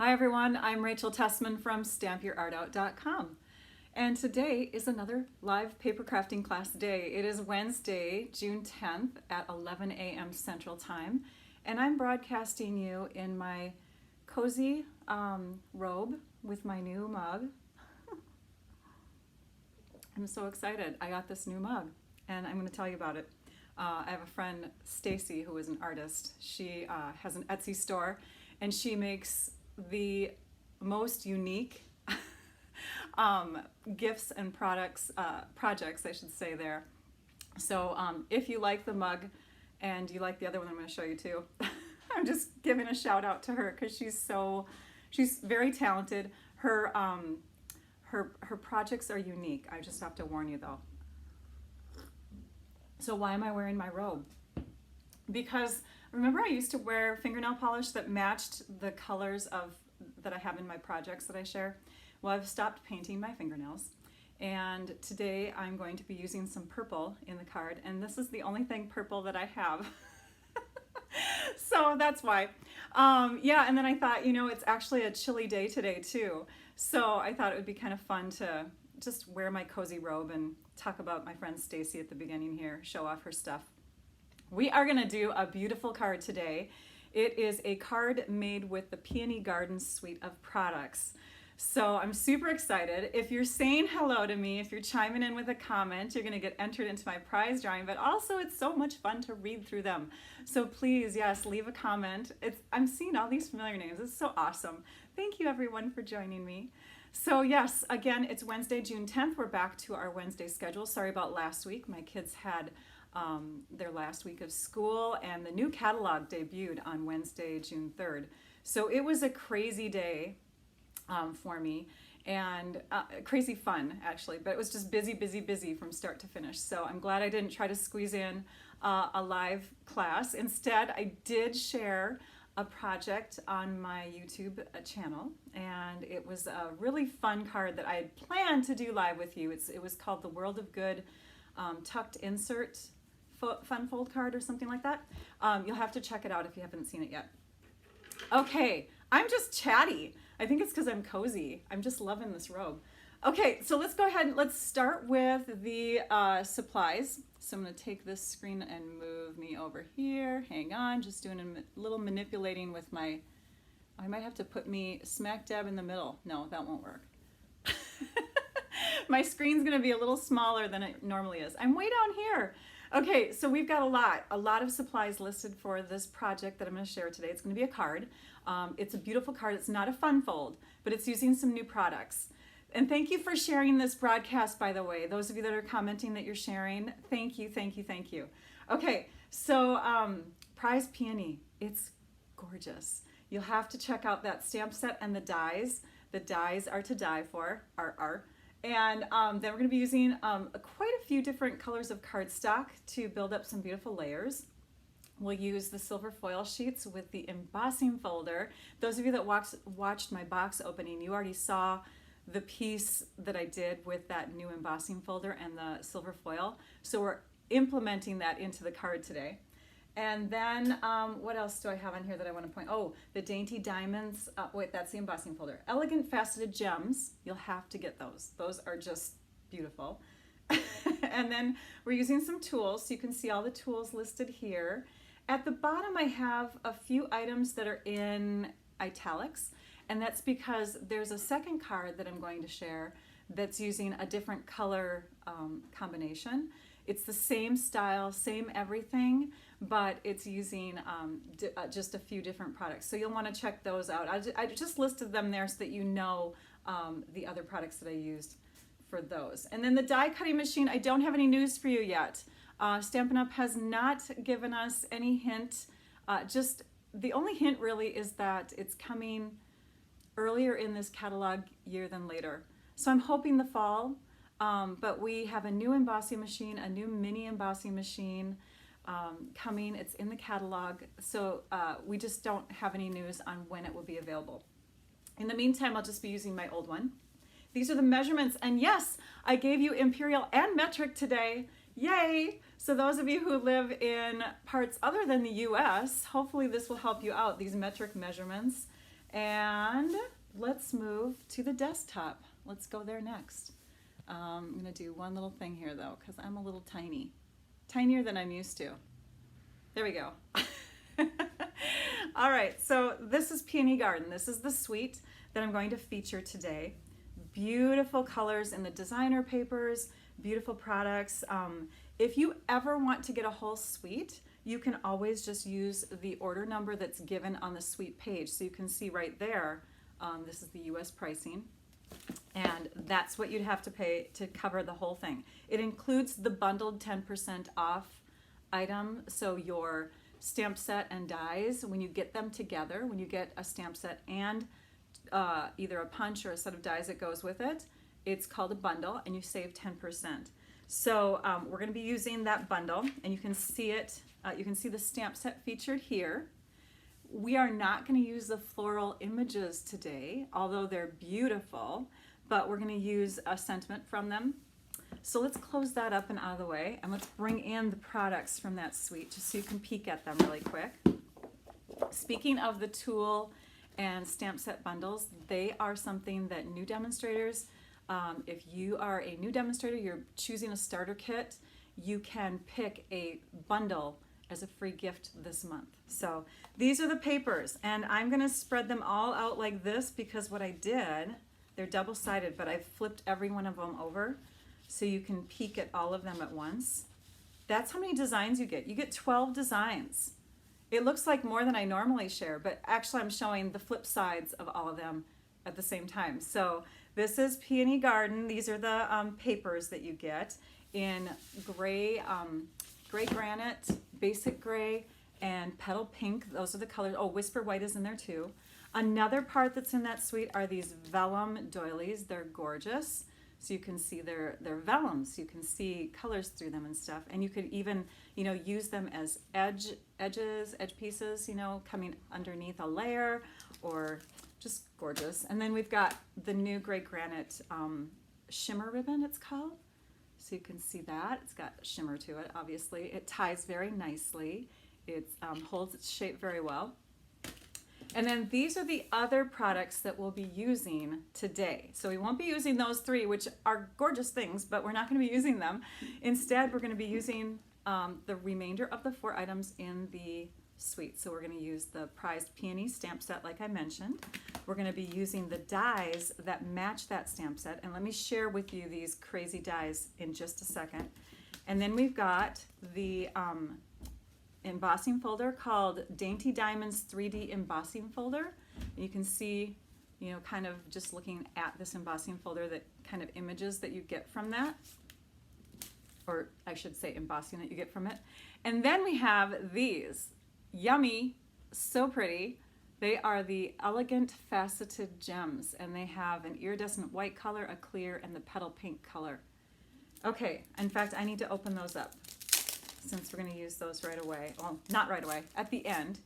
Hi everyone, I'm Rachel Tessman from StampYourArtOut.com, and today is another live paper crafting class day. It is Wednesday, June 10th at 11 a.m. Central Time, and I'm broadcasting you in my cozy robe with my new mug. I'm so excited. I got this new mug, and I'm going to tell you about it. I have a friend, Stacy, who is an artist. She has an Etsy store, and she makes the most unique gifts and projects, I should say there. So if you like the mug and you like the other one I'm going to show you too, I'm just giving a shout out to her because she's very talented. Her projects are unique. I just have to warn you though. So why am I wearing my robe? Because remember I used to wear fingernail polish that matched the colors that I have in my projects that I share? Well, I've stopped painting my fingernails, and today I'm going to be using some purple in the card, and this is the only thing purple that I have. So that's why. Yeah, and then I thought, it's actually a chilly day today too, so I thought it would be kind of fun to just wear my cozy robe and talk about my friend Stacy at the beginning here, show off her stuff. We are going to do a beautiful card today. It is a card made with the Peony Garden suite of products. So I'm super excited. If you're saying hello to me, if you're chiming in with a comment, you're going to get entered into my prize drawing, but also it's so much fun to read through them. So please, yes, leave a comment. I'm seeing all these familiar names. It's so awesome. Thank you everyone for joining me. So yes, again, it's Wednesday, June 10th. We're back to our Wednesday schedule. Sorry about last week. My kids had their last week of school, and the new catalog debuted on Wednesday, June 3rd. So it was a crazy day for me, and crazy fun actually, but it was just busy from start to finish. So I'm glad I didn't try to squeeze in a live class. Instead, I did share a project on my YouTube channel, and it was a really fun card that I had planned to do live with you. It was called the World of Good Tucked Insert Fun Fold card or something like that. You'll have to check it out if you haven't seen it yet. Okay, I'm just chatty. I think it's because I'm cozy. I'm just loving this robe. Okay, so let's go ahead and let's start with the supplies. So I'm going to take this screen and move me over here. Hang on, just doing a little manipulating with my, I might have to put me smack dab in the middle. No, that won't work. My screen's going to be a little smaller than it normally is. I'm way down here. Okay, so we've got a lot of supplies listed for this project that I'm going to share today. It's going to be a card. It's a beautiful card. It's not a fun fold, but it's using some new products. And thank you for sharing this broadcast, by the way. Those of you that are commenting that you're sharing, thank you. Okay, so Prize Peony, it's gorgeous. You'll have to check out that stamp set and the dies. The dies are to die for, And then we're going to be using quite a few different colors of cardstock to build up some beautiful layers. We'll use the silver foil sheets with the embossing folder. Those of you that watched my box opening, you already saw the piece that I did with that new embossing folder and the silver foil. So we're implementing that into the card today. And then what else do I have on here that I want to point? Oh, the Dainty Diamonds, wait, that's the embossing folder. Elegant Faceted Gems, you'll have to get those. Those are just beautiful. And then we're using some tools, so you can see all the tools listed here. At the bottom I have a few items that are in italics, and that's because there's a second card that I'm going to share that's using a different color combination. It's the same style, same everything, but it's using just a few different products. So you'll want to check those out. I just listed them there so that you know the other products that I used for those. And then the die cutting machine, I don't have any news for you yet. Stampin' Up! Has not given us any hint. Just the only hint really is that it's coming earlier in this catalog year than later. So I'm hoping the fall. But we have a new embossing machine, a new mini embossing machine coming. It's in the catalog, so we just don't have any news on when it will be available. In the meantime, I'll just be using my old one. These are the measurements, and yes, I gave you imperial and metric today. Yay! So those of you who live in parts other than the US, hopefully this will help you out, these metric measurements. And let's move to the desktop. Let's go there next. I'm going to do one little thing here though, because I'm a little tiny. Tinier than I'm used to. There we go. All right, so this is Peony Garden. This is the suite that I'm going to feature today. Beautiful colors in the designer papers, beautiful products. If you ever want to get a whole suite, you can always just use the order number that's given on the suite page. So you can see right there, this is the US pricing. And that's what you'd have to pay to cover the whole thing. It includes the bundled 10% off item. So your stamp set and dies, when you get them together, when you get a stamp set and either a punch or a set of dies that goes with it, it's called a bundle and you save 10%. So we're going to be using that bundle, and you can see it. You can see the stamp set featured here. We are not going to use the floral images today, although they're beautiful, but we're going to use a sentiment from them. So let's close that up and out of the way, and let's bring in the products from that suite just so you can peek at them really quick. Speaking of the tulle and stamp set bundles, they are something that new demonstrators, if you are a new demonstrator, you're choosing a starter kit, you can pick a bundle as a free gift this month. So these are the papers, and I'm going to spread them all out like this because what I did, they're double-sided, but I flipped every one of them over so you can peek at all of them at once. That's how many designs you get. You get 12 designs. It looks like more than I normally share, but actually I'm showing the flip sides of all of them at the same time. So this is Peony Garden. These are the papers that you get in gray, gray granite, basic gray, and petal pink. Those are the colors. Oh, Whisper White is in there too. Another part that's in that suite are these Vellum Doilies. They're gorgeous. So you can see they're vellums. You can see colors through them and stuff. And you could even, use them as edge pieces, coming underneath a layer, or just gorgeous. And then we've got the new gray granite shimmer ribbon, it's called. So you can see that. It's got shimmer to it, obviously. It ties very nicely. It holds its shape very well. And then these are the other products that we'll be using today. So we won't be using those three, which are gorgeous things, but we're not going to be using them. Instead, we're going to be using the remainder of the 4 items in the suite. So we're going to use the prized Peony stamp set, like I mentioned. We're going to be using the dies that match that stamp set. And let me share with you these crazy dies in just a second. And then we've got the embossing folder called Dainty Diamonds 3D Embossing Folder. You can see, kind of just looking at this embossing folder, that kind of images that you get from that, or I should say embossing that you get from it. And then we have these, yummy, so pretty. They are the Elegant Faceted Gems, and they have an iridescent white color, a clear, and the petal pink color. Okay, in fact, I need to open those up, since we're going to use those right away. Well, not right away, at the end.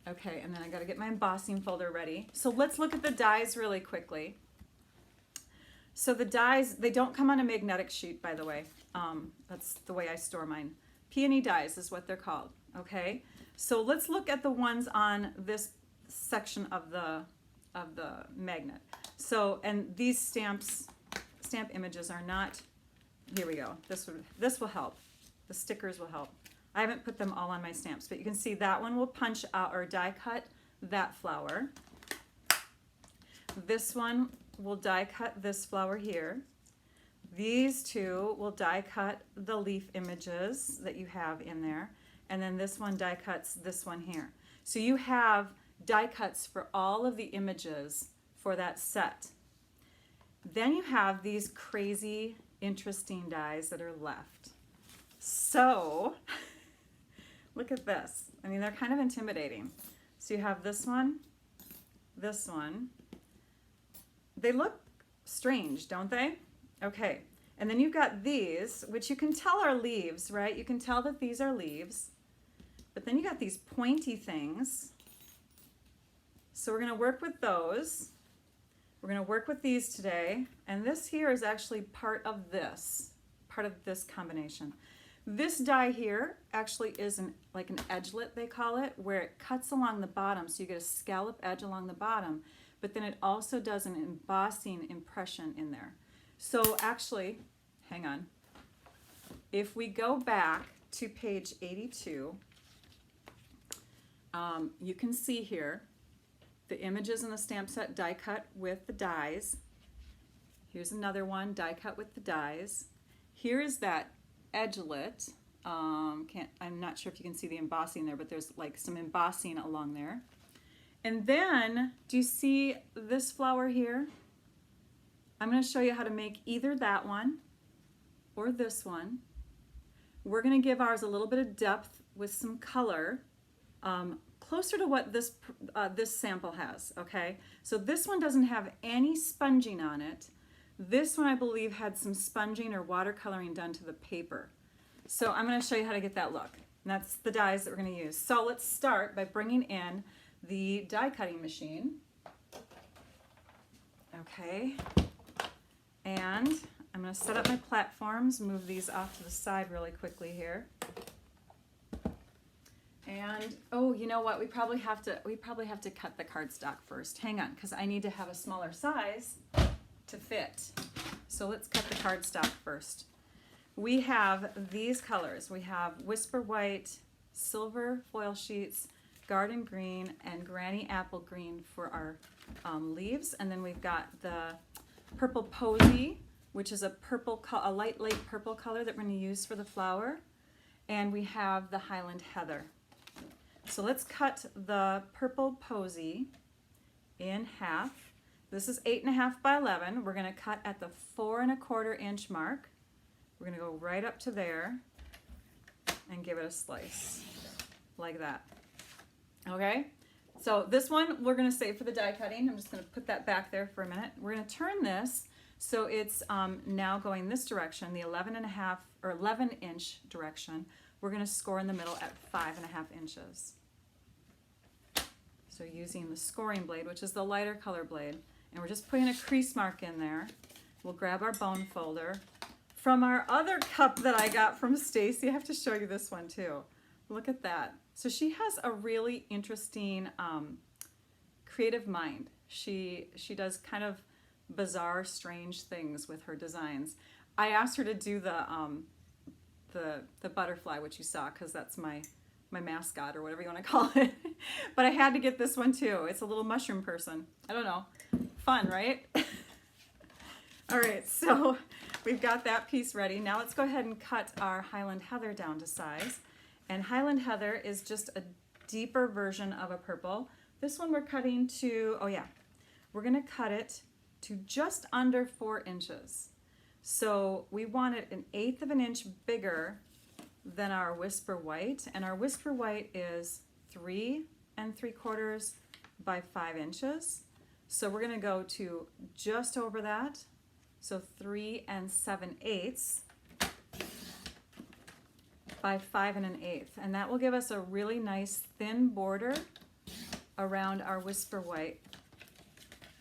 Okay, and then I got to get my embossing folder ready. So let's look at the dies really quickly. So the dies, they don't come on a magnetic sheet, by the way. That's the way I store mine. Peony Dies is what they're called, okay? So let's look at the ones on this section of the magnet. So, and these stamp images are not, here we go. This will help. The stickers will help. I haven't put them all on my stamps, but you can see that one will punch out or die cut that flower. This one will die cut this flower here. These two will die cut the leaf images that you have in there. And then this one die cuts this one here. So you have die cuts for all of the images for that set. Then you have these crazy, interesting dies that are left. So, look at this. I mean, they're kind of intimidating. So you have this one. They look strange, don't they? Okay, and then you've got these, which you can tell are leaves, right? You can tell that these are leaves. But then you got these pointy things. So we're going to work with those. We're going to work with these today. And this here is actually part of this combination. This die here actually is like an edgelet, they call it, where it cuts along the bottom, so you get a scallop edge along the bottom, but then it also does an embossing impression in there. So actually, hang on, if we go back to page 82, you can see here the images in the stamp set die cut with the dies. Here's another one, die cut with the dies. Here is that edgelet. I'm not sure if you can see the embossing there, but there's like some embossing along there. And then, do you see this flower here? I'm going to show you how to make either that one or this one. We're going to give ours a little bit of depth with some color, closer to what this sample has, okay? So this one doesn't have any sponging on it. This one, I believe, had some sponging or watercoloring done to the paper. So I'm going to show you how to get that look. And that's the dies that we're going to use. So let's start by bringing in the die cutting machine. Okay. And I'm going to set up my platforms, move these off to the side really quickly here. And oh, you know what? We probably have to cut the cardstock first. Hang on, because I need to have a smaller size to fit. So let's cut the cardstock first. We have these colors. We have Whisper White, Silver Foil Sheets, Garden Green, and Granny Apple Green for our leaves. And then we've got the Purple Posy, which is a light purple color that we're going to use for the flower. And we have the Highland Heather. So let's cut the Purple Posy in half. This is 8.5 by 11. We're going to cut at the 4 1/4 inch mark. We're going to go right up to there and give it a slice like that. Okay, so this one we're going to save for the die cutting. I'm just going to put that back there for a minute. We're going to turn this so it's now going this direction, the 11.5 or 11 inch direction. We're going to score in the middle at 5.5 inches. So using the scoring blade, which is the lighter color blade, and we're just putting a crease mark in there. We'll grab our bone folder. From our other cup that I got from Stacy, I have to show you this one too. Look at that. So she has a really interesting creative mind. She does kind of bizarre, strange things with her designs. I asked her to do the butterfly, which you saw, because that's my mascot or whatever you want to call it. But I had to get this one too. It's a little mushroom person. I don't know. Fun, right? All right, so we've got that piece ready. Now let's go ahead and cut our Highland Heather down to size. And Highland Heather is just a deeper version of a purple. This one we're cutting to, oh yeah, we're gonna cut it to just under 4 inches. So we want it 1/8 of an inch bigger than our Whisper White. And our Whisper White is 3 3/4 by 5 inches. So we're gonna go to just over that. So 3 7/8 by 5 1/8. And that will give us a really nice thin border around our Whisper White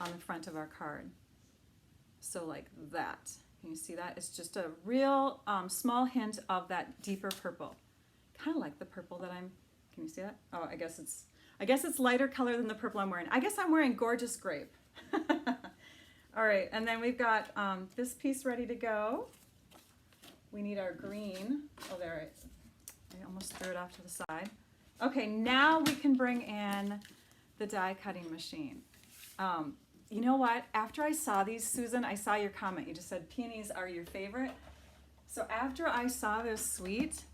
on the front of our card. So like that. Can you see that? It's just a real small hint of that deeper purple. Kind of like the purple that can you see that? Oh, I guess it's lighter color than the purple I'm wearing. I guess I'm wearing Gorgeous Grape. All right, and then we've got this piece ready to go. We need our green. Oh, there, I almost threw it off to the side. Okay, now we can bring in the die cutting machine. You know what? After I saw these, Susan, I saw your comment. You just said peonies are your favorite. So after I saw this suite,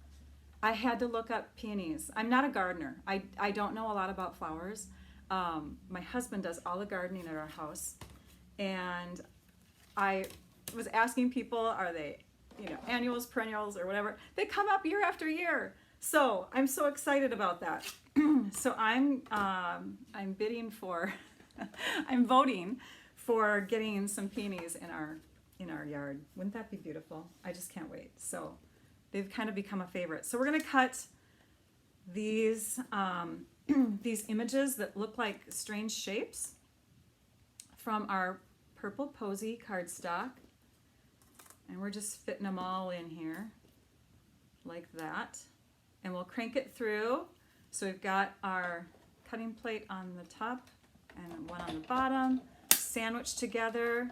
I had to look up peonies. I'm not a gardener. I don't know a lot about flowers. My husband does all the gardening at our house. And I was asking people, are they, annuals, perennials, or whatever? They come up year after year. So I'm so excited about that. So I'm bidding for, I'm voting for getting some peonies in our yard. Wouldn't that be beautiful? I just can't wait. So they've kind of become a favorite. So we're gonna cut these these images that look like strange shapes from our Purple Posy cardstock, and we're just fitting them all in here. like that. And we'll crank it through. So we've got our cutting plate on the top and one on the bottom, sandwiched together.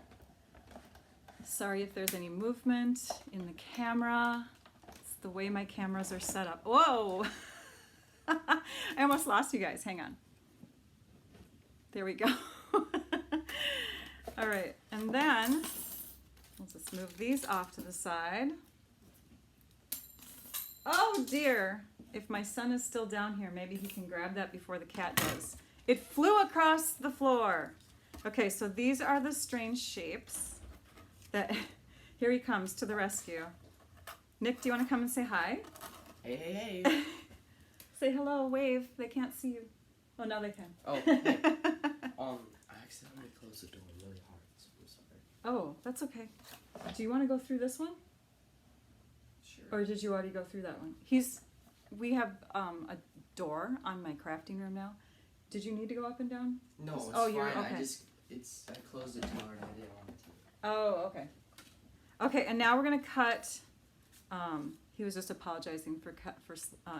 Sorry if there's any movement in the camera. It's the way my cameras are set up. Whoa! I almost lost you guys. Hang on. There we go. All right, and then we'll just move these off to the side. Oh dear, if my son is still down here, maybe he can grab that before the cat does. It flew across the floor. Okay, so these are the strange shapes that, here he comes to the rescue. Nick, do you want to come and say hi? Hey, hey, hey. Say hello, wave. They can't see you. Oh, now they can. Oh, hey. I accidentally closed the door really hard, so I'm sorry. Oh, that's okay. Do you want to go through this one? Sure. Or did you already go through that one? We have a door on my crafting room now. Did you need to go up and down? No, it's oh, fine. You're okay. I closed it too hard. I didn't want it to. Oh, okay. Okay, and now we're gonna cut. He was just apologizing for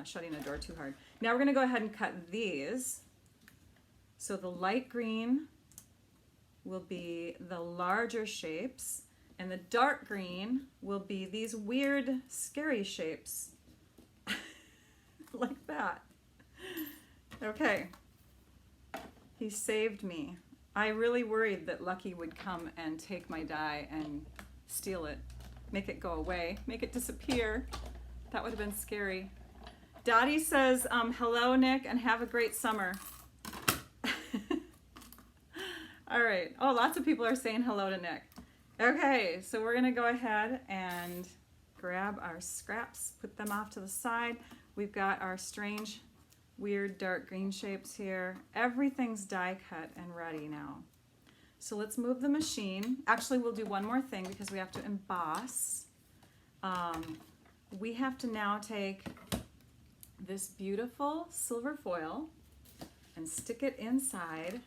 shutting a door too hard. Now we're gonna go ahead and cut these. So the light green will be the larger shapes, and the dark green will be these weird, scary shapes. Like that. Okay. He saved me. I really worried that Lucky would come and take my die and steal it, make it go away, make it disappear. That would have been scary. Dottie says, hello, Nick, and have a great summer. All right. Oh, lots of people are saying hello to Nick. Okay, so we're going to go ahead and grab our scraps, put them off to the side. We've got our strange, weird, dark green shapes here. Everything's die cut and ready now. So let's move the machine. Actually, we'll do one more thing because we have to emboss. We have to now take this beautiful silver foil and stick it inside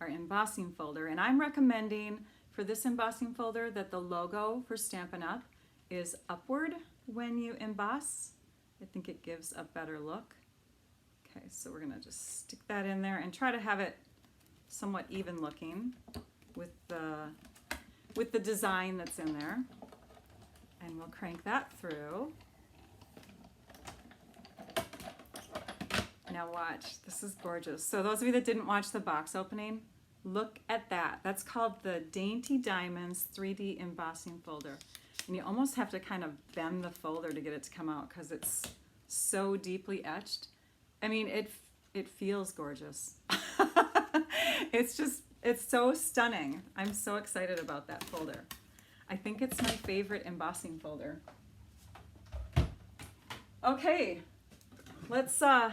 our embossing folder. And I'm recommending for this embossing folder that the logo for Stampin' Up! Is upward when you emboss. I think it gives a better look. Okay, so we're gonna just stick that in there and try to have it somewhat even looking with the design that's in there. And we'll crank that through. Now watch, this is gorgeous. So those of you that didn't watch the box opening, look at that. That's called the Dainty Diamonds 3D Embossing Folder. And you almost have to kind of bend the folder to get it to come out because it's so deeply etched. I mean, it feels gorgeous. It's so stunning. I'm so excited about that folder. I think it's my favorite embossing folder. Okay, let's start.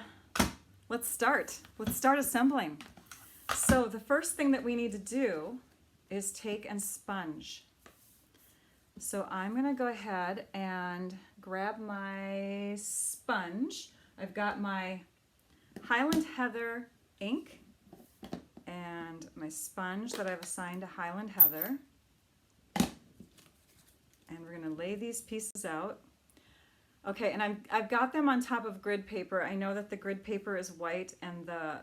Let's start assembling. So the first thing that we need to do is take and sponge. So I'm gonna go ahead and grab my sponge. I've got my Highland Heather ink and my sponge that I've assigned to Highland Heather. And we're gonna lay these pieces out. Okay, and I've got them on top of grid paper. I know that the grid paper is white and the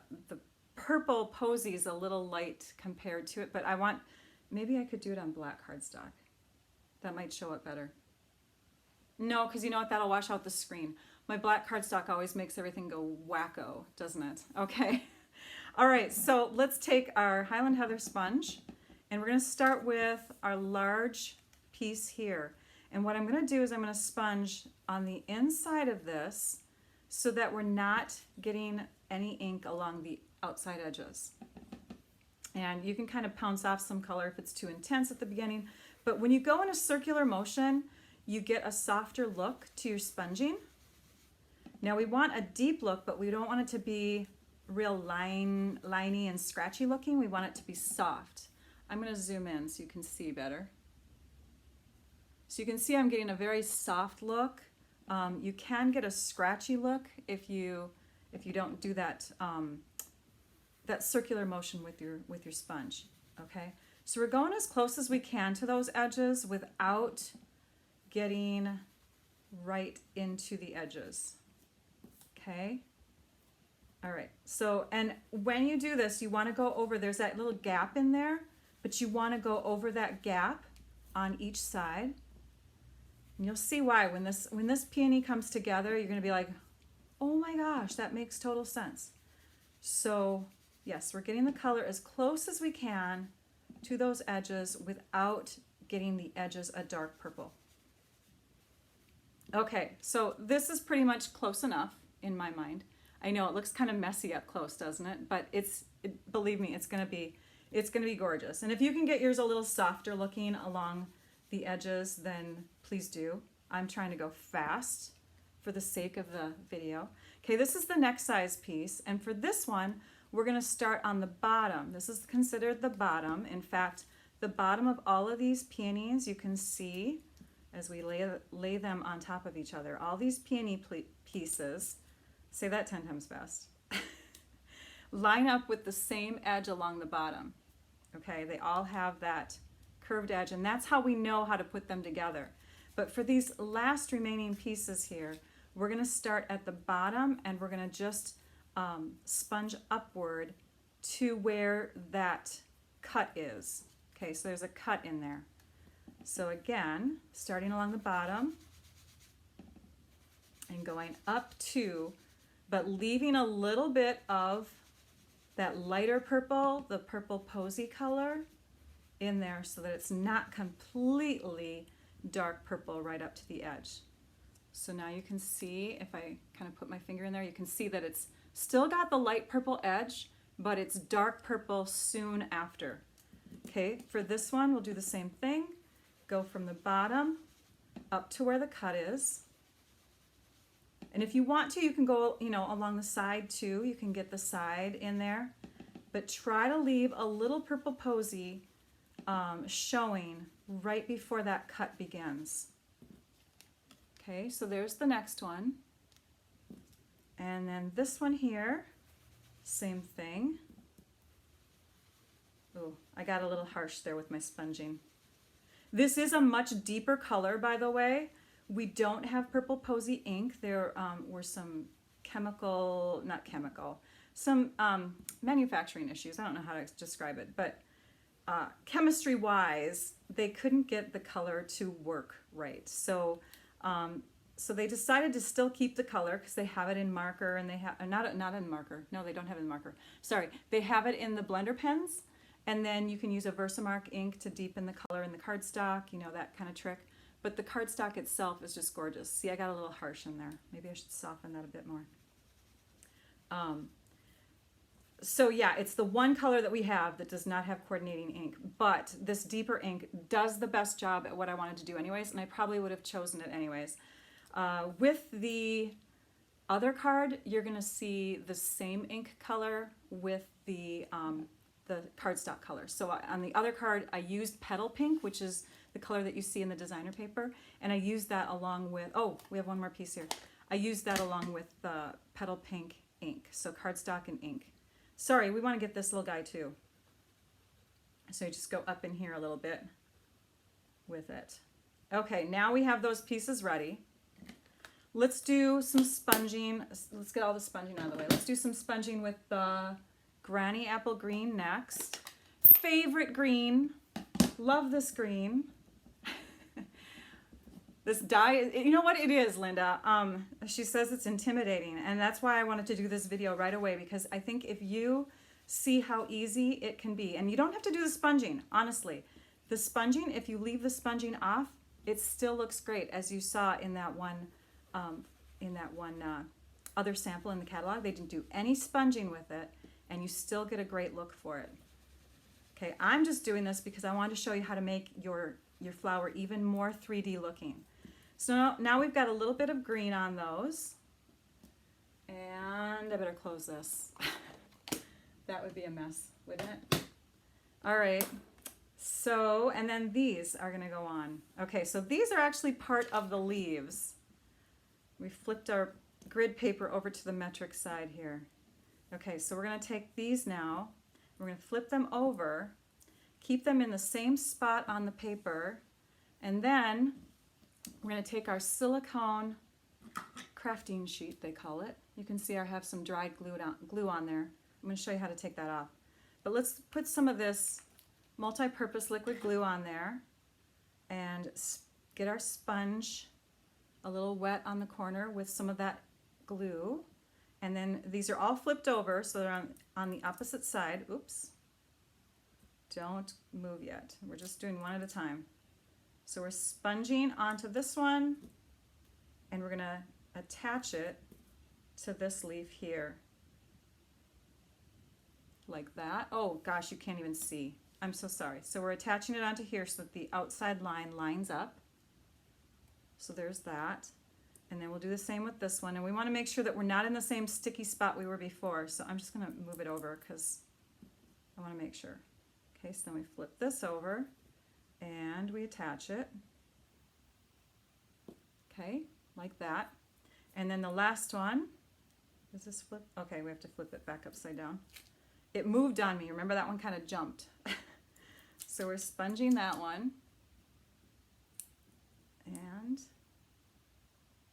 purple posy is a little light compared to it, but maybe I could do it on black cardstock. That might show it better. No, because you know what, that'll wash out the screen. My black cardstock always makes everything go wacko, doesn't it? Okay. All right, so let's take our Highland Heather sponge and we're gonna start with our large piece here. And what I'm gonna do is I'm gonna sponge on the inside of this so that we're not getting any ink along the outside edges. And you can kind of pounce off some color if it's too intense at the beginning. But when you go in a circular motion, you get a softer look to your sponging. Now we want a deep look, but we don't want it to be real liney and scratchy looking. We want it to be soft. I'm gonna zoom in so you can see better. So you can see I'm getting a very soft look. You can get a scratchy look if you don't do that that circular motion with your sponge. Okay, so we're going as close as we can to those edges without getting right into the edges. Okay. All right. So, and when you do this, you want to go over, there's that little gap in there, but you want to go over that gap on each side. And you'll see why when this peony comes together, you're going to be like, oh my gosh, that makes total sense. So yes, we're getting the color as close as we can to those edges without getting the edges a dark purple. Okay, so this is pretty much close enough in my mind. I know it looks kind of messy up close, doesn't it? But believe me, it's gonna be gorgeous. And if you can get yours a little softer looking along the edges, then please do. I'm trying to go fast for the sake of the video. Okay, this is the next size piece, and for this one, we're gonna start on the bottom. This is considered the bottom. In fact, the bottom of all of these peonies, you can see as we lay them on top of each other. All these peony pieces, say that 10 times fast, line up with the same edge along the bottom. Okay, they all have that curved edge, and that's how we know how to put them together. But for these last remaining pieces here, we're gonna start at the bottom and we're gonna just sponge upward to where that cut is. Okay, so there's a cut in there. So again, starting along the bottom and going up to, but leaving a little bit of that lighter purple, the purple posy color in there so that it's not completely dark purple right up to the edge. So now you can see, if I kind of put my finger in there, you can see that it's still got the light purple edge, but it's dark purple soon after. Okay, for this one, we'll do the same thing. Go from the bottom up to where the cut is. And if you want to, you can go, along the side too. You can get the side in there, but try to leave a little purple posy showing right before that cut begins. Okay, so there's the next one. And then this one here, same thing. Oh, I got a little harsh there with my sponging. This is a much deeper color, by the way. We don't have purple posy ink. There were some some manufacturing issues. I don't know how to describe it, but chemistry-wise, they couldn't get the color to work right. So they decided to still keep the color because they have it in marker, and they have not in marker. No, they don't have it in marker. Sorry, they have it in the blender pens. And then you can use a Versamark ink to deepen the color in the cardstock, that kind of trick. But the cardstock itself is just gorgeous. See, I got a little harsh in there. Maybe I should soften that a bit more. So yeah, it's the one color that we have that does not have coordinating ink, but this deeper ink does the best job at what I wanted to do anyways, and I probably would have chosen it anyways. With the other card, you're gonna see the same ink color with the cardstock color. So on the other card, I used Petal Pink, which is the color that you see in the designer paper, and I used that along with, oh, we have one more piece here. I used that along with the Petal Pink ink, so cardstock and ink. Sorry, we want to get this little guy too. So you just go up in here a little bit with it. Okay, now we have those pieces ready. Let's do some sponging. Let's get all the sponging out of the way. Let's do some sponging with the Granny Apple Green next. Favorite green. Love this green. This dye, you know what it is, Linda? She says it's intimidating, and that's why I wanted to do this video right away, because I think if you see how easy it can be, and you don't have to do the sponging, honestly. The sponging, if you leave the sponging off, it still looks great, as you saw in that one other sample in the catalog. They didn't do any sponging with it, and you still get a great look for it. Okay, I'm just doing this because I wanted to show you how to make your flower even more 3D looking. So now we've got a little bit of green on those, and I better close this. That would be a mess, wouldn't it? All right, so, and then these are gonna go on. Okay, so these are actually part of the leaves. We flipped our grid paper over to the metric side here. Okay, so we're gonna take these now, we're gonna flip them over, keep them in the same spot on the paper, and then we're going to take our silicone crafting sheet, they call it. You can see I have some dried glue on there. I'm going to show you how to take that off. But let's put some of this multi-purpose liquid glue on there and get our sponge a little wet on the corner with some of that glue. And then these are all flipped over, so they're on the opposite side. Oops. Don't move yet. We're just doing one at a time. So we're sponging onto this one, and we're going to attach it to this leaf here. Like that. Oh gosh, you can't even see. I'm so sorry. So we're attaching it onto here so that the outside line lines up. So there's that. And then we'll do the same with this one. And we want to make sure that we're not in the same sticky spot we were before. So I'm just going to move it over because I want to make sure. Okay, so then we flip this over and we attach it. Okay, like that. And then the last one, is this flip? Okay, we have to flip it back upside down. It moved on me. Remember that one kind of jumped. So we're sponging that one and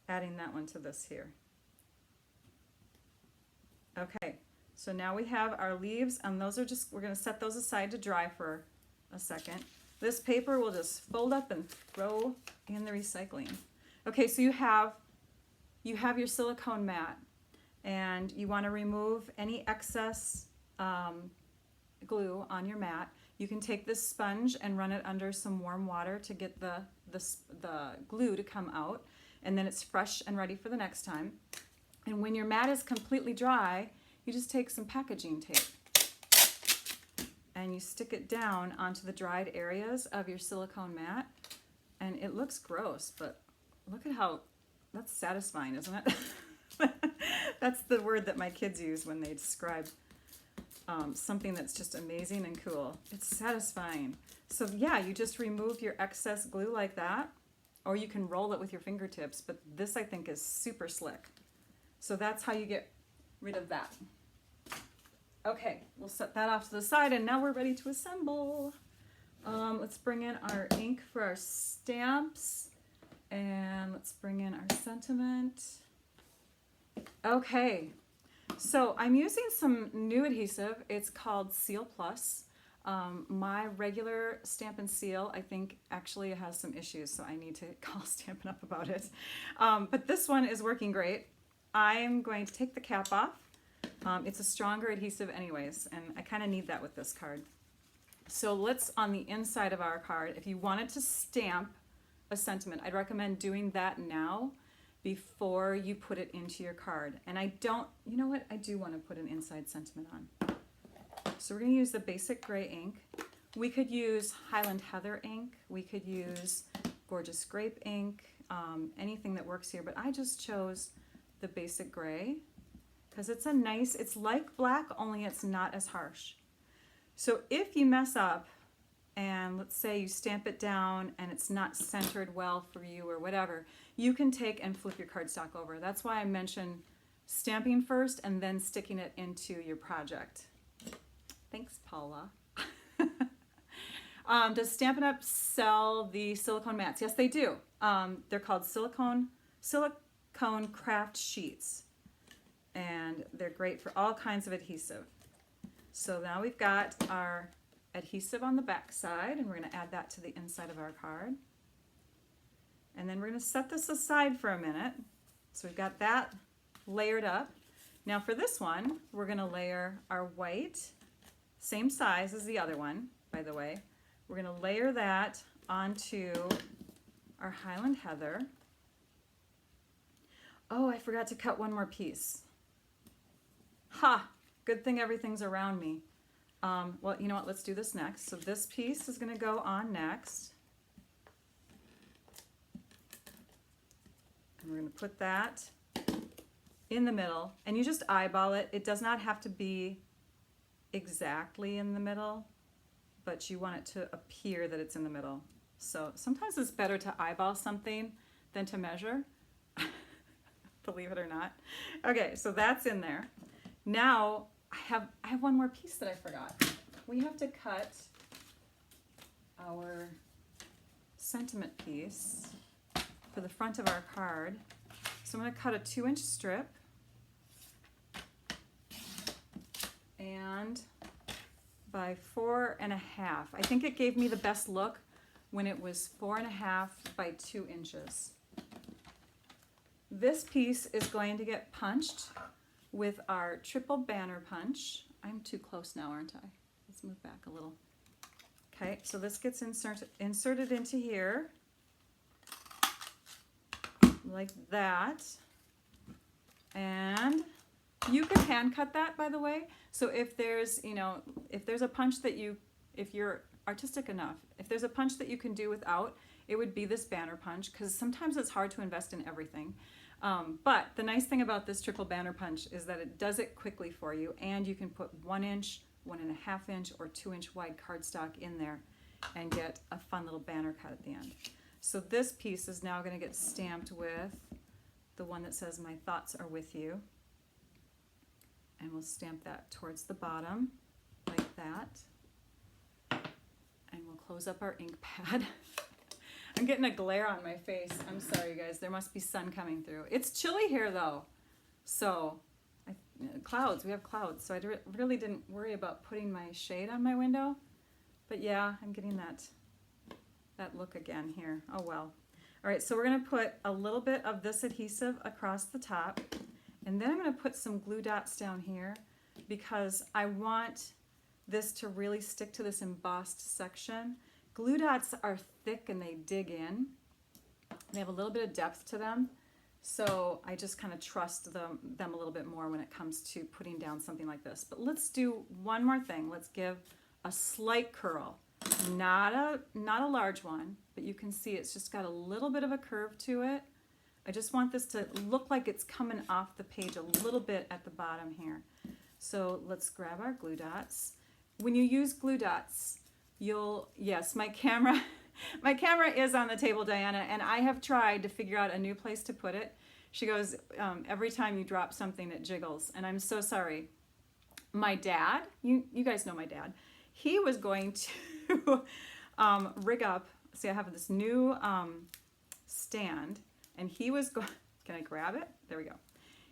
adding that one to this here. Okay, so now we have our leaves, and those are just, we're going to set those aside to dry for a second. This paper we'll just fold up and throw in the recycling. Okay, so you have your silicone mat, and you want to remove any excess glue on your mat. You can take this sponge and run it under some warm water to get the glue to come out, and then it's fresh and ready for the next time. And when your mat is completely dry, you just take some packaging tape and you stick it down onto the dried areas of your silicone mat. And it looks gross, but look at how, that's satisfying, isn't it? That's the word that my kids use when they describe something that's just amazing and cool. It's satisfying. So yeah, you just remove your excess glue like that, or you can roll it with your fingertips, but this I think is super slick. So that's how you get rid of that. Okay, we'll set that off to the side, and now we're ready to assemble. Let's bring in our ink for our stamps, and let's bring in our sentiment. Okay, so I'm using some new adhesive. It's called Seal Plus. My regular Stampin' Seal, I think, actually has some issues, so I need to call Stampin' Up! About it. But this one is working great. I'm going to take the cap off. It's a stronger adhesive anyways, and I kind of need that with this card. So let's, on the inside of our card, if you wanted to stamp a sentiment, I'd recommend doing that now before you put it into your card. And I don't, you know what, I do want to put an inside sentiment on. So we're going to use the basic gray ink. We could use Highland Heather ink. We could use Gorgeous Grape ink, anything that works here, but I just chose the basic gray because it's a nice, it's like black, only it's not as harsh. So if you mess up and let's say you stamp it down and it's not centered well for you or whatever, you can take and flip your cardstock over. That's why I mentioned stamping first and then sticking it into your project. Thanks, Paula. Does Stampin' Up! Sell the silicone mats? Yes, they do. They're called silicone craft sheets, and they're great for all kinds of adhesive. So now we've got our adhesive on the back side, and we're going to add that to the inside of our card. And then we're going to set this aside for a minute. So we've got that layered up. Now for this one, we're going to layer our white, same size as the other one, by the way. We're going to layer that onto our Highland Heather. Oh, I forgot to cut one more piece. Ha! Good thing everything's around me. Well, you know what? Let's do this next. So this piece is going to go on next. And we're going to put that in the middle. And you just eyeball it. It does not have to be exactly in the middle, but you want it to appear that it's in the middle. So sometimes it's better to eyeball something than to measure. Believe it or not. Okay, so that's in there. Now I have one more piece that I forgot. We have to cut our sentiment piece for the front of our card. So I'm going to cut a 2-inch strip. And by 4.5. I think it gave me the best look when it was 4.5 by 2 inches. This piece is going to get punched with our triple banner punch. I'm too close now, aren't I? Let's move back a little. Okay, so this gets inserted into here like that. And you can hand cut that, by the way. So if there's, if there's a punch that if you're artistic enough, if there's a punch that you can do without, it would be this banner punch, because sometimes it's hard to invest in everything. But the nice thing about this triple banner punch is that it does it quickly for you, and you can put 1 inch, 1.5 inch, or 2-inch wide cardstock in there and get a fun little banner cut at the end. So this piece is now going to get stamped with the one that says "My thoughts are with you." And we'll stamp that towards the bottom like that. And we'll close up our ink pad. I'm getting a glare on my face. I'm sorry, guys. There must be sun coming through. It's chilly here, though. So, clouds. We have clouds. So I really didn't worry about putting my shade on my window. But yeah, I'm getting that look again here. Oh, well. All right, so we're going to put a little bit of this adhesive across the top. And then I'm going to put some glue dots down here because I want this to really stick to this embossed section. Glue dots are thick and they dig in. They have a little bit of depth to them. So I just kind of trust them a little bit more when it comes to putting down something like this. But let's do one more thing. Let's give a slight curl. Not a large one, but you can see it's just got a little bit of a curve to it. I just want this to look like it's coming off the page a little bit at the bottom here. So let's grab our glue dots. When you use glue dots, yes, my camera is on the table, Diana, and I have tried to figure out a new place to put it. She goes, every time you drop something, it jiggles, and I'm so sorry. My dad, you guys know my dad, he was going to rig up, see I have this new stand, and he was going, can I grab it? There we go.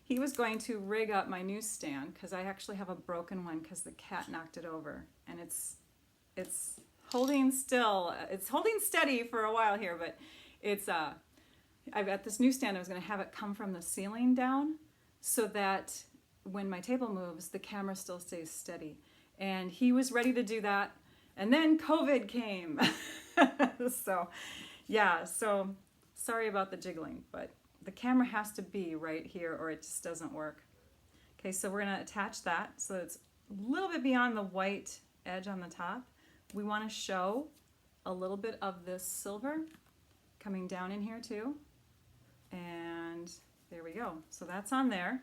He was going to rig up my new stand because I actually have a broken one because the cat knocked it over, and it's holding still. It's holding steady for a while here, but it's I've got this new stand. I was going to have it come from the ceiling down so that when my table moves, the camera still stays steady. And he was ready to do that, and then COVID came. So yeah, so sorry about the jiggling, but the camera has to be right here or it just doesn't work. Okay, so we're going to attach that so it's a little bit beyond the white edge on the top. We want to show a little bit of this silver coming down in here too. And there we go. So that's on there.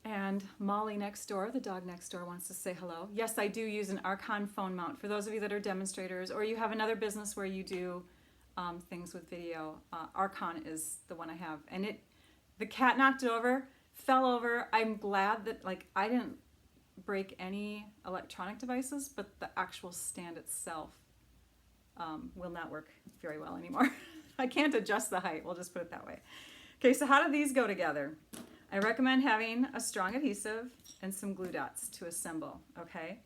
And Molly next door, the dog next door, wants to say hello. Yes, I do use an Archon phone mount. For those of you that are demonstrators or you have another business where you do things with video, Archon is the one I have. And the cat knocked it over, fell over. I'm glad that I didn't break any electronic devices, but the actual stand itself will not work very well anymore. I can't adjust the height, we'll just put it that way. Okay, so how do these go together? I recommend having a strong adhesive and some glue dots to assemble, okay?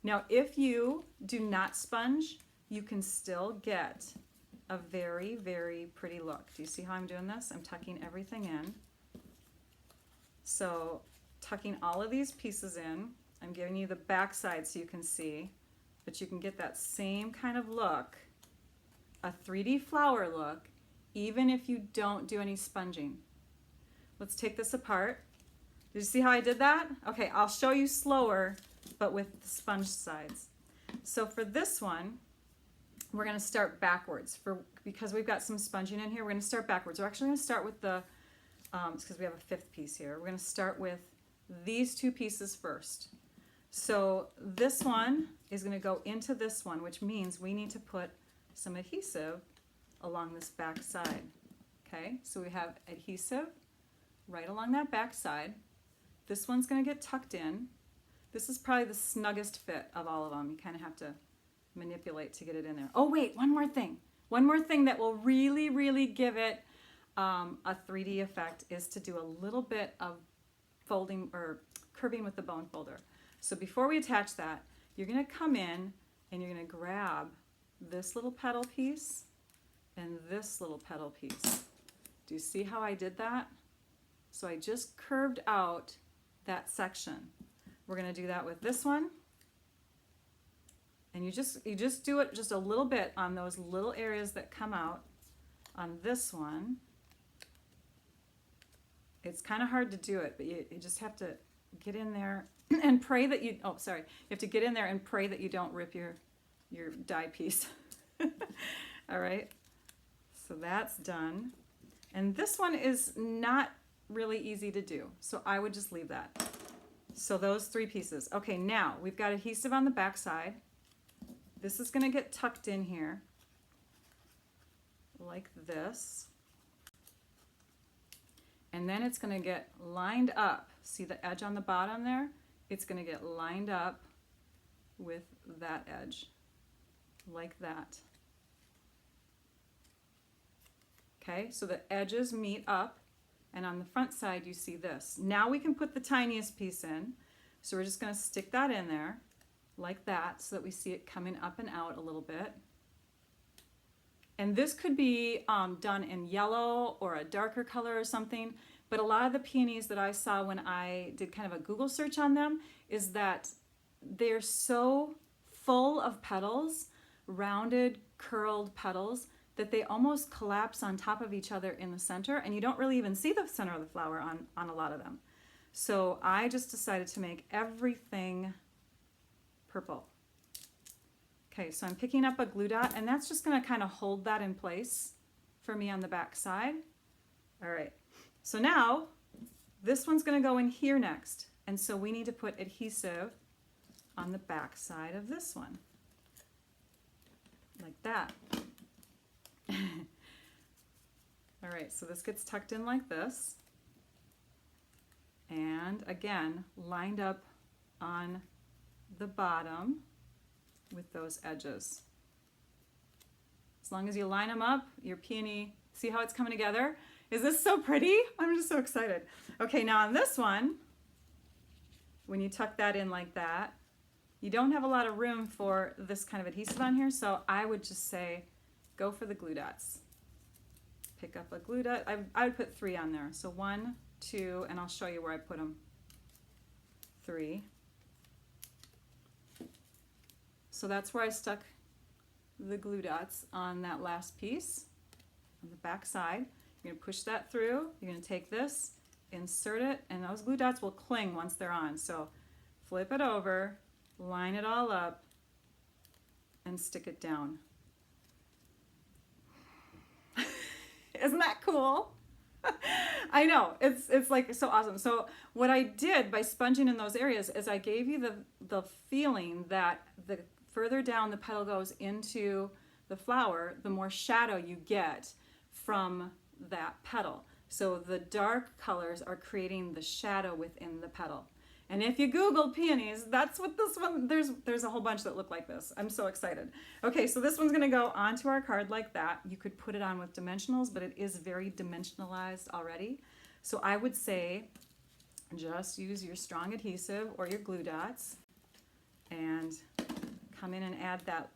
Now, if you do not sponge, you can still get a very, very pretty look. Do you see how I'm doing this? I'm tucking everything in. So, tucking all of these pieces in. I'm giving you the back side so you can see, but you can get that same kind of look, a 3D flower look, even if you don't do any sponging. Let's take this apart. Did you see how I did that? Okay, I'll show you slower, but with the sponge sides. So for this one, we're going to start backwards. Because we've got some sponging in here, we're going to start backwards. We're actually going to start with because we have a 5th piece here. We're going to start with these 2 pieces first. So this one is going to go into this one, which means we need to put some adhesive along this back side. Okay, so we have adhesive right along that back side. This one's going to get tucked in. This is probably the snuggest fit of all of them. You kind of have to manipulate to get it in there. Oh wait, one more thing. One more thing that will really, really give it a 3D effect is to do a little bit of folding or curving with the bone folder. So before we attach that, you're going to come in and you're going to grab this little petal piece and this little petal piece. Do you see how I did that? So I just curved out that section. We're going to do that with this one. And you just do it just a little bit on those little areas that come out on this one. It's kind of hard to do it, but you just have to get in there and pray that you, oh, sorry. You have to get in there and pray that you don't rip your die piece. All right. So that's done. And this one is not really easy to do. So I would just leave that. So those 3 pieces. Okay, now we've got adhesive on the back side. This is going to get tucked in here like this. And then it's going to get lined up. See the edge on the bottom there? It's going to get lined up with that edge, like that. Okay, so the edges meet up, and on the front side you see this. Now we can put the tiniest piece in. So we're just going to stick that in there, like that, so that we see it coming up and out a little bit. And this could be done in yellow or a darker color or something, but a lot of the peonies that I saw when I did kind of a Google search on them is that they're so full of petals, rounded, curled petals, that they almost collapse on top of each other in the center, and you don't really even see the center of the flower on a lot of them. So I just decided to make everything purple. Okay, so I'm picking up a glue dot, and that's just going to kind of hold that in place for me on the back side. All right, so now this one's going to go in here next, and so we need to put adhesive on the back side of this one, like that. All right, so this gets tucked in like this, and again, lined up on the bottom with those edges. As long as you line them up, your peony, see how it's coming together? Is this so pretty? I'm just so excited. Okay, now on this one, when you tuck that in like that, you don't have a lot of room for this kind of adhesive on here, so I would just say, go for the glue dots. Pick up a glue dot. I would put 3 on there. So 1, 2, and I'll show you where I put them. 3. So that's where I stuck the glue dots on that last piece on the back side. You're going to push that through. You're going to take this, insert it, and those glue dots will cling once they're on. So flip it over, line it all up, and stick it down. Isn't that cool? I know, it's like so awesome. So what I did by sponging in those areas is I gave you the feeling that the further down the petal goes into the flower, the more shadow you get from that petal. So the dark colors are creating the shadow within the petal. And if you Google peonies, that's what this one, there's a whole bunch that look like this. I'm so excited. Okay, so this one's gonna go onto our card like that. You could put it on with dimensionals, but it is very dimensionalized already. So I would say just use your strong adhesive or your glue dots and come in and add that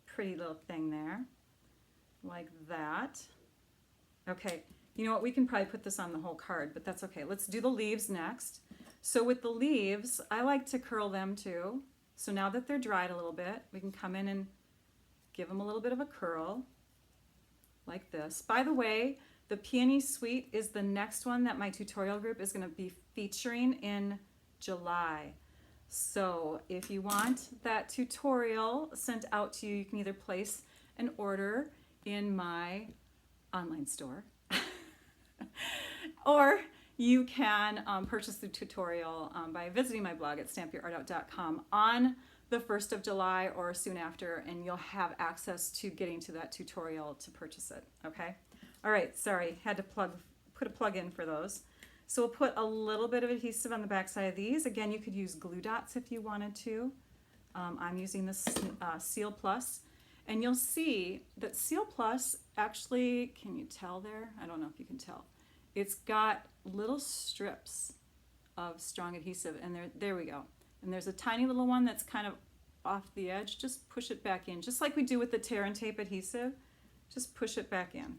pretty little thing there, like that. Okay, you know what, we can probably put this on the whole card, but that's okay. Let's do the leaves next. So with the leaves, I like to curl them too. So now that they're dried a little bit, we can come in and give them a little bit of a curl, like this. By the way, the Peony Suite is the next one that my tutorial group is going to be featuring in July. So if you want that tutorial sent out to you, you can either place an order in my online store or you can purchase the tutorial by visiting my blog at stampyourartout.com on the 1st of July or soon after, and you'll have access to getting to that tutorial to purchase it, okay? All right, sorry, had to put a plug in for those. So we'll put a little bit of adhesive on the back side of these. Again, you could use glue dots if you wanted to. I'm using this Seal Plus. And you'll see that Seal Plus actually, can you tell there? I don't know if you can tell. It's got little strips of strong adhesive, and there we go. And there's a tiny little one that's kind of off the edge. Just push it back in, just like we do with the tear and tape adhesive. Just push it back in.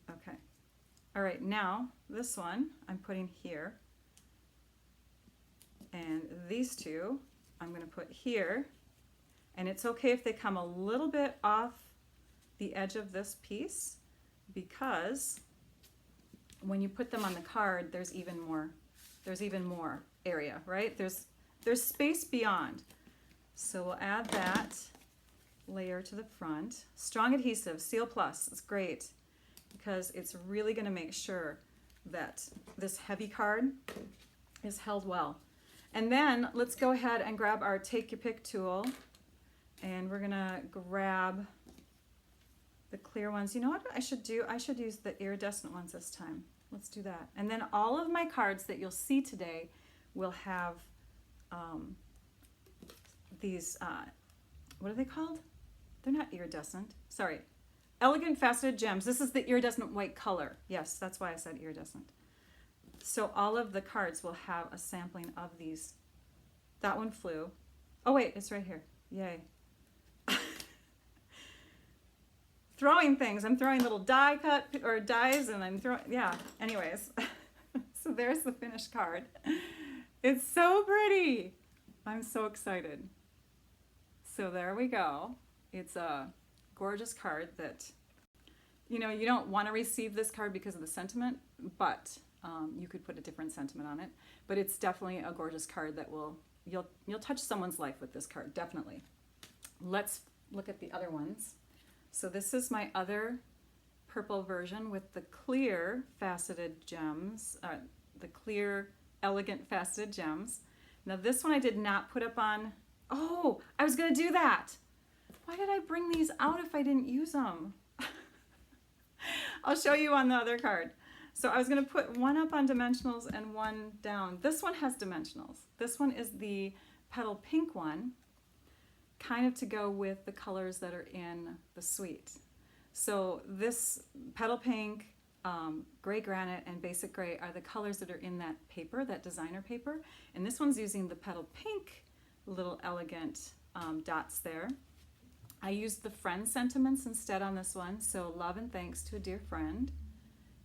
Okay. All right, now this one I'm putting here. And these two I'm going to put here. And it's okay if they come a little bit off the edge of this piece, because when you put them on the card, there's even more area, right? There's space beyond. So we'll add that layer to the front. Strong adhesive, Seal Plus, it's great because it's really going to make sure that this heavy card is held well. And then let's go ahead and grab our Take Your Pick tool, and we're going to grab the clear ones. You know what I should do? I should use the iridescent ones this time. Let's do that. And then all of my cards that you'll see today will have these, what are they called? They're not iridescent. Sorry. Elegant Faceted Gems. This is the iridescent white color. Yes, that's why I said iridescent. So all of the cards will have a sampling of these. That one flew. Oh wait, it's right here. Yay. Throwing things. I'm throwing little die cut or dies, and I'm throwing, yeah. Anyways, so there's the finished card. It's so pretty. I'm so excited. So there we go. It's a gorgeous card that, you know, you don't want to receive this card because of the sentiment, but you could put a different sentiment on it. But it's definitely a gorgeous card that you'll touch someone's life with this card, definitely. Let's look at the other ones. So this is my other purple version with the clear faceted gems, the clear Elegant Faceted Gems. Now this one I did not put up on, oh, I was gonna do that. Why did I bring these out if I didn't use them? I'll show you on the other card. So I was gonna put one up on dimensionals and one down. This one has dimensionals. This one is the petal pink one, kind of to go with the colors that are in the suite. So this petal pink, gray granite, and basic gray are the colors that are in that paper, that designer paper. And this one's using the petal pink little elegant dots there. I used the friend sentiments instead on this one. So love and thanks to a dear friend.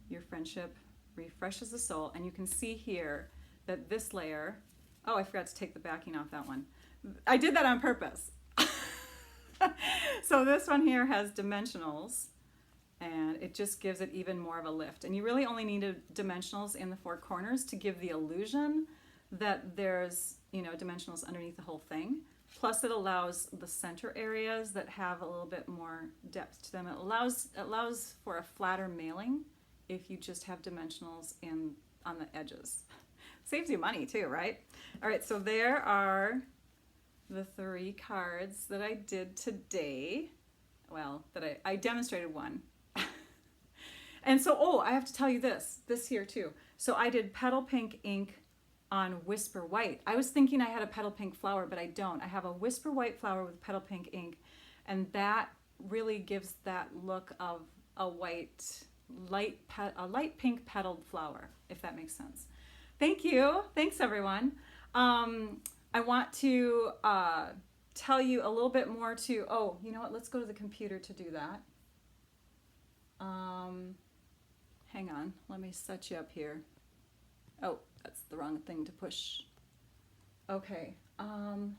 Your friendship refreshes the soul. And you can see here that this layer, oh, I forgot to take the backing off that one. I did that on purpose. So this one here has dimensionals, and it just gives it even more of a lift. And you really only need dimensionals in the four corners to give the illusion that there's, you know, dimensionals underneath the whole thing. Plus it allows the center areas that have a little bit more depth to them. It allows for a flatter mailing if you just have dimensionals on the edges. Saves you money too, right? All right, so there are the 3 cards that I did today. Well, that I demonstrated one. And so, oh, I have to tell you this here too. So I did petal pink ink on Whisper White. I was thinking I had a petal pink flower, but I don't. I have a Whisper White flower with petal pink ink, and that really gives that look of a light pink petaled flower, if that makes sense. Thank you. Thanks, everyone. I want to tell you a little bit more to, oh, you know what? Let's go to the computer to do that. Hang on. Let me set you up here. Oh, that's the wrong thing to push. Okay.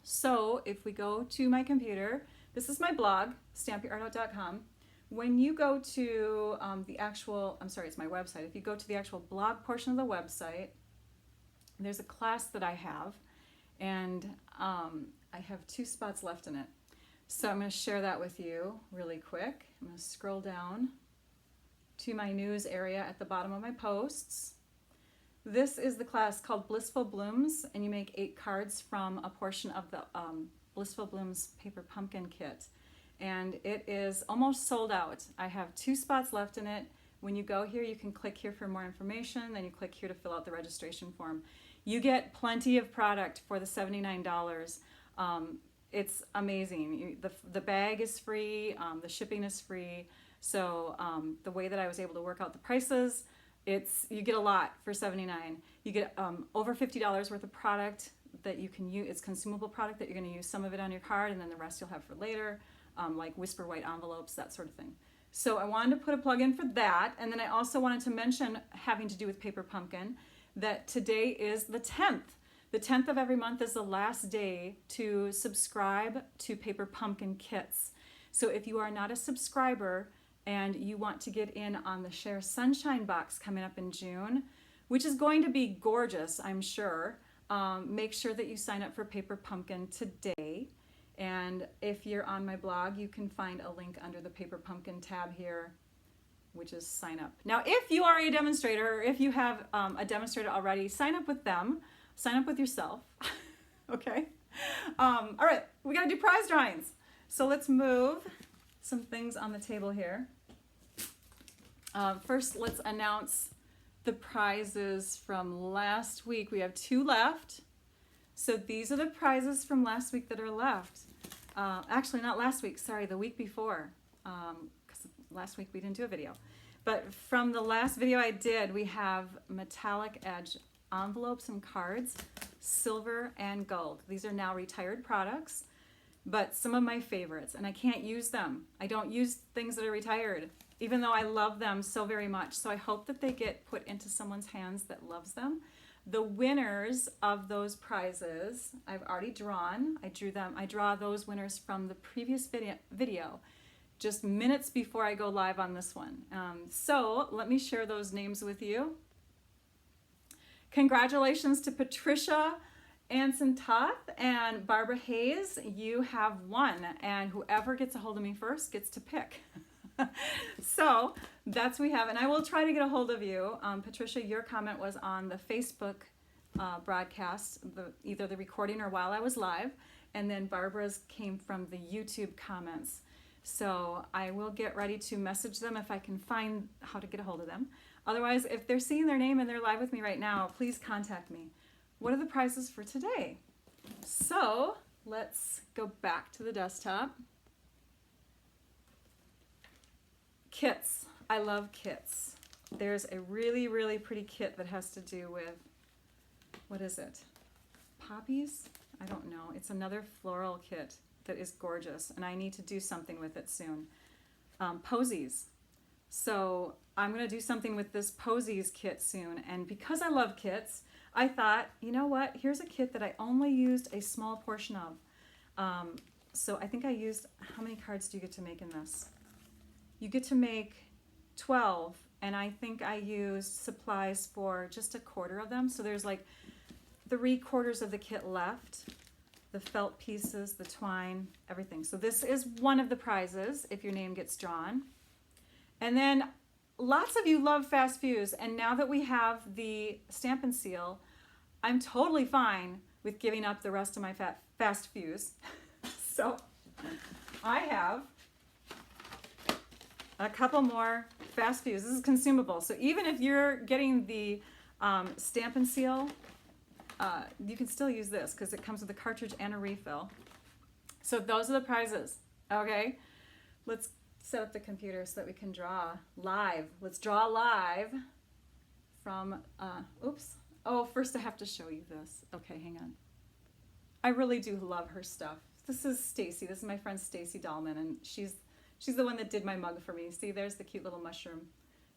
So if we go to my computer, this is my blog, stampyourartout.com. When you go to the actual, I'm sorry, it's my website. If you go to the actual blog portion of the website, there's a class that I have, and I have 2 spots left in it. So I'm going to share that with you really quick. I'm going to scroll down to my news area at the bottom of my posts. This is the class called Blissful Blooms, and you make 8 cards from a portion of the Blissful Blooms paper pumpkin kit. And it is almost sold out. I have 2 spots left in it. When you go here, you can click here for more information, then you click here to fill out the registration form. You get plenty of product for the $79. It's amazing. The bag is free, the shipping is free. So the way that I was able to work out the prices, you get a lot for $79. You get over $50 worth of product that you can use. It's consumable product that you're going to use some of it on your card, and then the rest you'll have for later, like Whisper White envelopes, that sort of thing. So I wanted to put a plug in for that, and then I also wanted to mention, having to do with Paper Pumpkin, that today is the 10th. The 10th of every month is the last day to subscribe to Paper Pumpkin kits. So if you are not a subscriber and you want to get in on the Share Sunshine box coming up in June, which is going to be gorgeous, I'm sure, make sure that you sign up for Paper Pumpkin today. And if you're on my blog, you can find a link under the Paper Pumpkin tab here, which is sign up. Now, if you are a demonstrator, or if you have a demonstrator already, sign up with them. Sign up with yourself, okay? All right, we gotta do prize drawings. So let's move some things on the table here. First, let's announce the prizes from last week. We have 2 left. So these are the prizes from last week that are left. Actually, not last week, sorry, the week before, because last week we didn't do a video. But from the last video I did, we have metallic edge envelopes and cards, silver and gold. These are now retired products, but some of my favorites, and I can't use them. I don't use things that are retired, even though I love them so very much. So I hope that they get put into someone's hands that loves them. The winners of those prizes, I've already drawn. I drew them. I draw those winners from the previous video just minutes before I go live on this one. So let me share those names with you. Congratulations to Patricia Anson-Toth and Barbara Hayes. You have won, and whoever gets a hold of me first gets to pick. So that's what we have, and I will try to get a hold of you. Patricia, your comment was on the Facebook broadcast, either the recording or while I was live, and then Barbara's came from the YouTube comments. So I will get ready to message them if I can find how to get a hold of them. Otherwise, if they're seeing their name and they're live with me right now, please contact me. What are the prizes for today? So let's go back to the desktop. Kits. I love kits. There's a really, really pretty kit that has to do with, what is it? Poppies? I don't know. It's another floral kit that is gorgeous, and I need to do something with it soon. Posies. So I'm going to do something with this Posies kit soon, and because I love kits, I thought, you know what, here's a kit that I only used a small portion of. So I think I used, how many cards do you get to make in this? You get to make 12, and I think I used supplies for just a quarter of them, so there's like 3/4 of the kit left. The felt pieces, the twine, everything. So this is one of the prizes if your name gets drawn. And then lots of you love Fast Fuse, and now that we have the Stamp and Seal, I'm totally fine with giving up the rest of my Fast Fuse. So I have a couple more Fast Fuse. This is consumable. So even if you're getting the Stamp and Seal, you can still use this because it comes with a cartridge and a refill. So those are the prizes. Okay, let's set up the computer so that we can draw live. Let's draw live from, oops. Oh, first I have to show you this. Okay, hang on. I really do love her stuff. This is Stacy. This is my friend Stacy Dahlman, and she's the one that did my mug for me. See, there's the cute little mushroom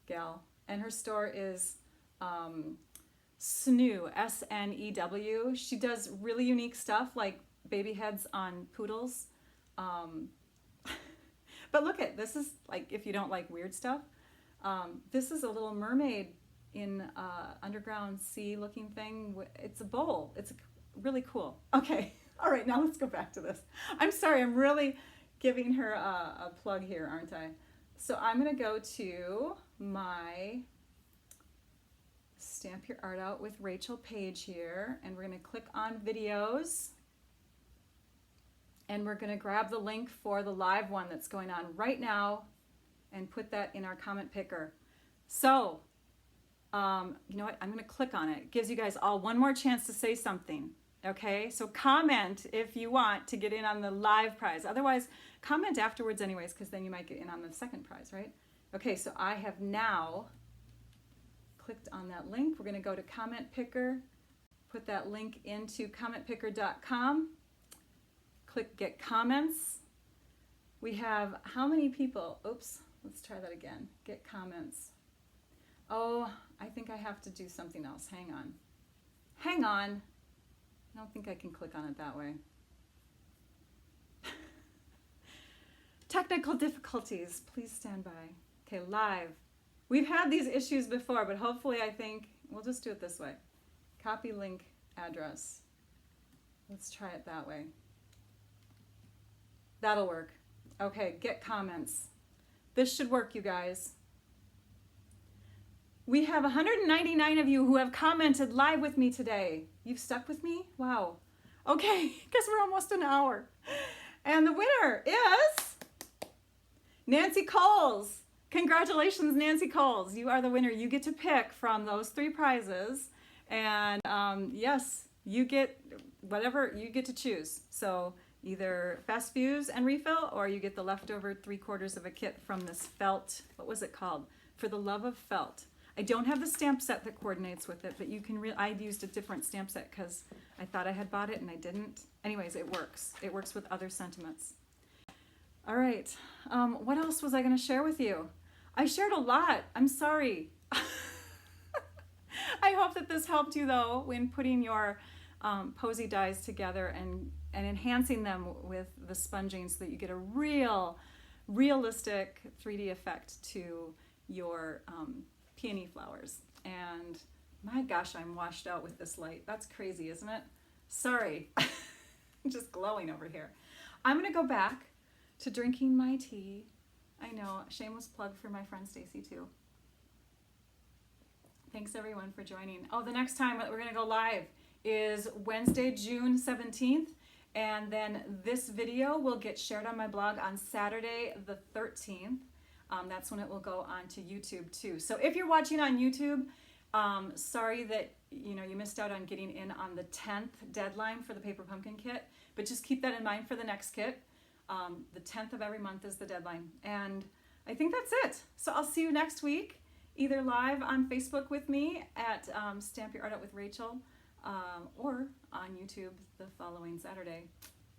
gal. And her store is Snew, S-N-E-W. She does really unique stuff like baby heads on poodles. But look at, this is like, if you don't like weird stuff, this is a little mermaid in underground sea looking thing. It's a bowl. It's really cool. Okay. All right, now let's go back to this. I'm sorry, I'm really giving her a plug here, aren't I? So I'm going to go to my Stamp Your Art Out with Rachel page here, and we're going to click on videos, and we're going to grab the link for the live one that's going on right now and put that in our comment picker. So, you know what? I'm going to click on it. It gives you guys all one more chance to say something. Okay, so comment if you want to get in on the live prize. Otherwise, comment afterwards anyways, because then you might get in on the second prize, right? Okay, so I have now clicked on that link. We're going to go to Comment Picker, put that link into commentpicker.com, click Get Comments. We have how many people? Oops, let's try that again. Get comments. Oh, I think I have to do something else. Hang on. Hang on. I don't think I can click on it that way. Technical difficulties. Please stand by. Okay, live. We've had these issues before, but hopefully I think we'll just do it this way. Copy link address. Let's try it that way. That'll work. Okay, get comments. This should work, you guys. We have 199 of you who have commented live with me today. You've stuck with me? Wow. Okay, because we're almost an hour. And the winner is Nancy Coles. Congratulations, Nancy Coles. You are the winner. You get to pick from those 3 prizes. And yes, you get whatever you get to choose. So either Fast Fuse and Refill, or you get the leftover 3/4 of a kit from this felt, what was it called? For the Love of Felt. I don't have the stamp set that coordinates with it, but you can I used a different stamp set because I thought I had bought it and I didn't. Anyways, it works. It works with other sentiments. All right. What else was I going to share with you? I shared a lot. I'm sorry. I hope that this helped you, though, when putting your posy dies together and enhancing them with the sponging so that you get a realistic 3D effect to your peony flowers. And my gosh, I'm washed out with this light. That's crazy, isn't it? Sorry. I'm just glowing over here. I'm going to go back to drinking my tea. I know, shameless plug for my friend Stacy too. Thanks everyone for joining. Oh, the next time that we're going to go live is Wednesday, June 17th. And then this video will get shared on my blog on Saturday the 13th. That's when it will go on to YouTube too. So if you're watching on YouTube, sorry that you missed out on getting in on the 10th deadline for the paper pumpkin kit, but just keep that in mind for the next kit. The 10th of every month is the deadline. And I think that's it. So I'll see you next week, either live on Facebook with me at Stamp Your Art Out with Rachel, or on YouTube the following Saturday.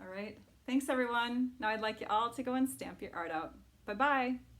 All right. Thanks everyone. Now I'd like you all to go and stamp your art out. Bye-bye.